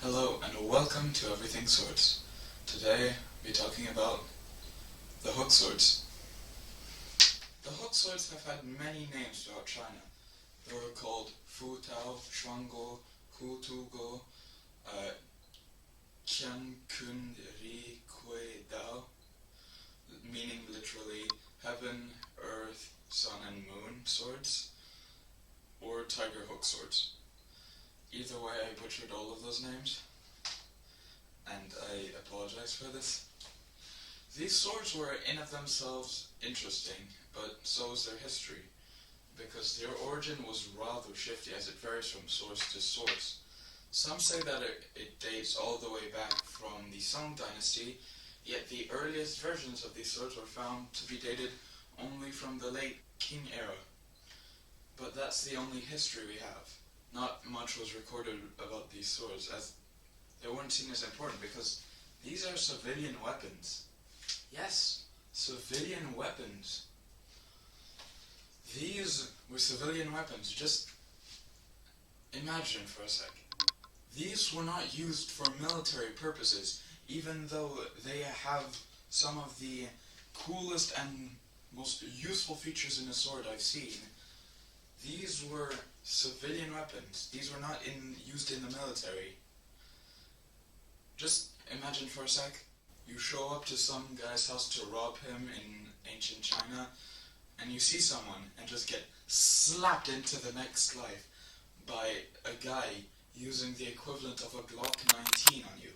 Hello and welcome to Everything Swords. Today we're talking about the hook swords. The hook swords have had many names throughout China. They were called Fu Tao, Shuangguo, Hu Tu Go, Qian Kun Ri Kui Dao, meaning literally heaven, earth, sun and moon swords, or tiger hook swords. Either way, I butchered all of those names, and I apologize for this. These swords were in of themselves interesting, but so is their history, because their origin was rather shifty as it varies from source to source. Some say that it dates all the way back from the Song dynasty, yet the earliest versions of these swords were found to be dated only from the late Qing era. But that's the only history we have. Not much was recorded about these swords, as they weren't seen as important because these are civilian weapons. Yes, civilian weapons. These were civilian weapons. Just imagine for a sec. These were not used for military purposes, even though they have some of the coolest and most useful features in a sword I've seen. These were civilian weapons. These were not used in the military. Just imagine for a sec, you show up to some guy's house to rob him in ancient China, and you see someone and just get slapped into the next life by a guy using the equivalent of a Glock 19 on you.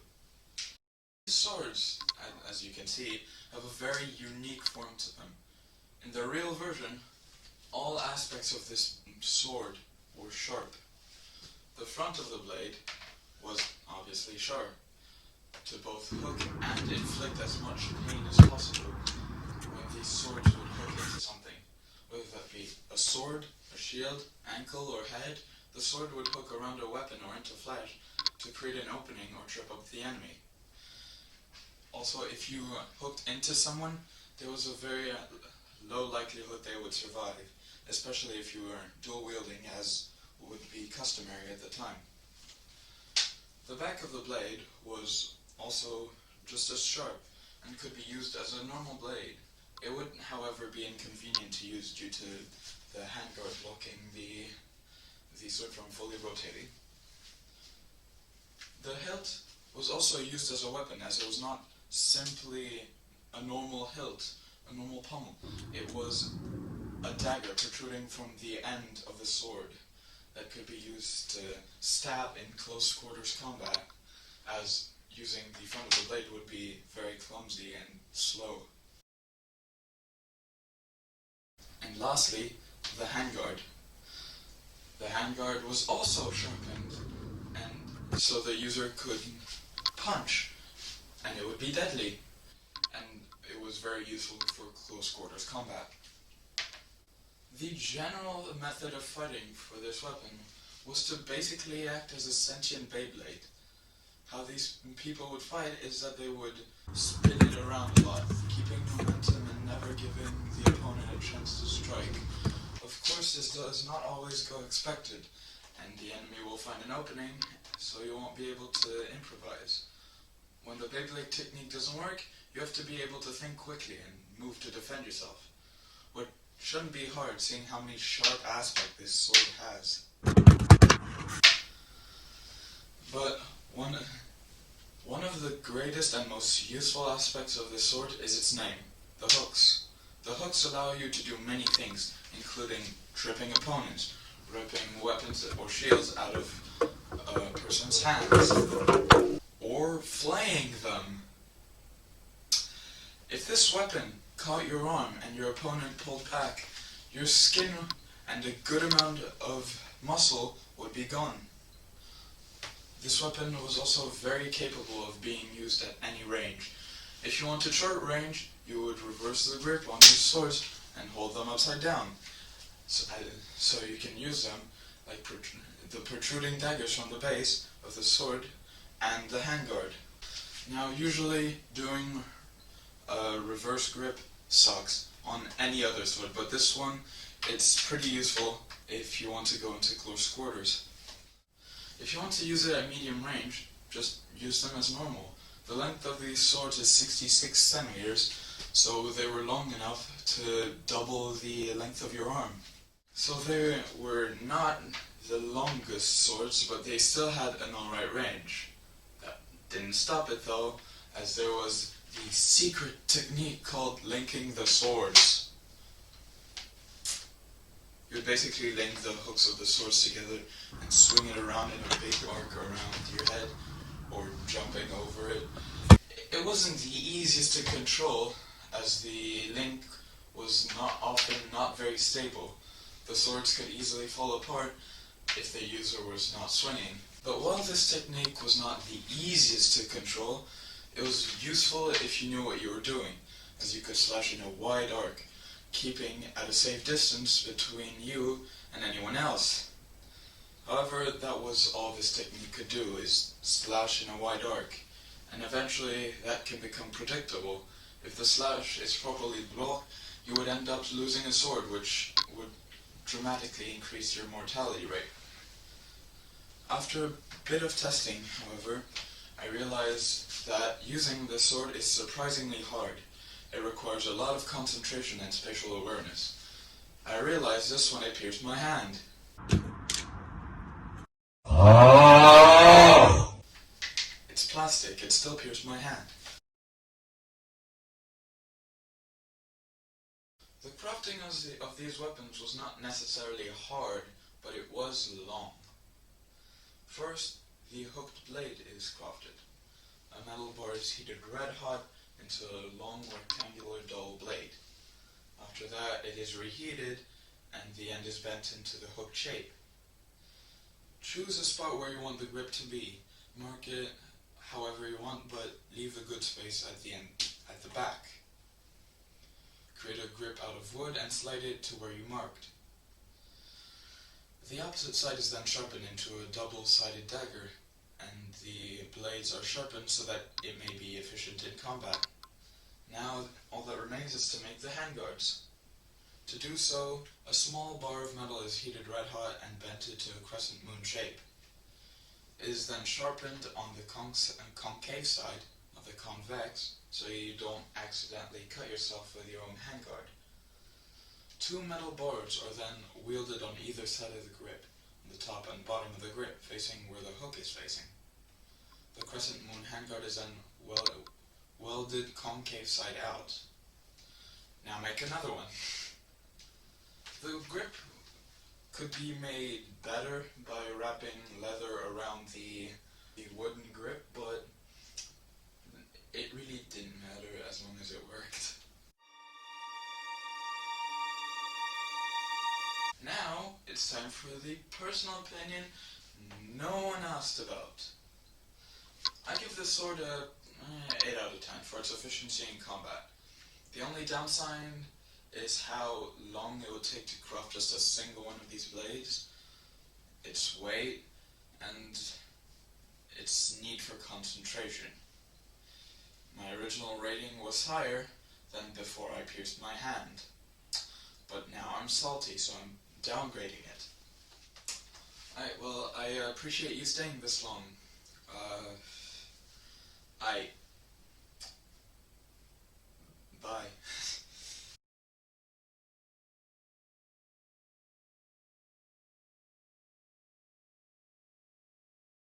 These swords, as you can see, have a very unique form to them. In the real version, all aspects of this sword were sharp. The front of the blade was obviously sharp, to both hook and inflict as much pain as possible when these swords would hook into something. Whether that be a sword, a shield, ankle, or head, the sword would hook around a weapon or into flesh to create an opening or trip up the enemy. Also, if you hooked into someone, there was a very low likelihood they would survive, especially if you were dual wielding, as would be customary at the time. The back of the blade was also just as sharp and could be used as a normal blade. It would, however, be inconvenient to use due to the handguard blocking the sword from fully rotating. The hilt was also used as a weapon, as it was not simply a normal hilt, a normal pommel. It was a dagger protruding from the end of the sword that could be used to stab in close quarters combat, as using the front of the blade would be very clumsy and slow. And lastly, the handguard. The handguard was also sharpened, and so the user could punch, and it would be deadly, and it was very useful for close quarters combat. The general method of fighting for this weapon was to basically act as a sentient Beyblade. How these people would fight is that they would spin it around a lot, keeping momentum and never giving the opponent a chance to strike. Of course, this does not always go expected, and the enemy will find an opening, so you won't be able to improvise. When the Beyblade technique doesn't work, you have to be able to think quickly and move to defend yourself. What shouldn't be hard, seeing how many sharp aspects this sword has. But one of the greatest and most useful aspects of this sword is its name, the hooks. The hooks allow you to do many things, including tripping opponents, ripping weapons or shields out of a person's hands, or flaying them. If this weapon caught your arm and your opponent pulled back, your skin and a good amount of muscle would be gone. This weapon was also very capable of being used at any range. If you wanted short range, you would reverse the grip on these swords and hold them upside down, so you can use them like the protruding daggers from the base of the sword and the handguard. Now, usually doing a reverse grip sucks on any other sword, but this one, it's pretty useful if you want to go into close quarters. If you want to use it at medium range, just use them as normal. The length of these swords is 66 centimeters, so they were long enough to double the length of your arm. So they were not the longest swords, but they still had an alright range. That didn't stop it though, as there was the secret technique called linking the swords. You would basically link the hooks of the swords together and swing it around in a big arc around your head, or jumping over it. It wasn't the easiest to control, as the link was not very stable. The swords could easily fall apart if the user was not swinging. But while this technique was not the easiest to control, it was useful if you knew what you were doing, as you could slash in a wide arc, keeping at a safe distance between you and anyone else. However, that was all this technique could do, is slash in a wide arc, and eventually that can become predictable. If the slash is properly blocked, you would end up losing a sword, which would dramatically increase your mortality rate. After a bit of testing, however, I realized that using the sword is surprisingly hard. It requires a lot of concentration and spatial awareness. I realized this when I pierced my hand. It's plastic, it still pierced my hand. The crafting of these weapons was not necessarily hard, but it was long. First, the hooked blade is crafted. A metal bar is heated red hot into a long rectangular dull blade. After that, it is reheated and the end is bent into the hooked shape. Choose a spot where you want the grip to be. Mark it however you want, but leave a good space at the end, at the back. Create a grip out of wood and slide it to where you marked. The opposite side is then sharpened into a double-sided dagger, and the blades are sharpened so that it may be efficient in combat. Now, all that remains is to make the handguards. To do so, a small bar of metal is heated red hot and bent into a crescent moon shape. It is then sharpened on the concave side of the convex, so you don't accidentally cut yourself with your own handguard. Two metal bars are then wielded on either side of the grip, on the top and bottom of the grip, facing where the hook is facing. The crescent moon handguard is then welded concave side out. Now make another one. The grip could be made better by wrapping leather around the wooden grip, but it really didn't matter as long as it worked. Now, it's time for the personal opinion no one asked about. I give this sword a 8 out of 10 for its efficiency in combat. The only downside is how long it would take to craft just a single one of these blades, its weight, and its need for concentration. My original rating was higher than before I pierced my hand, but now I'm salty, so I'm downgrading it. Alright, well, I appreciate you staying this long. Bye.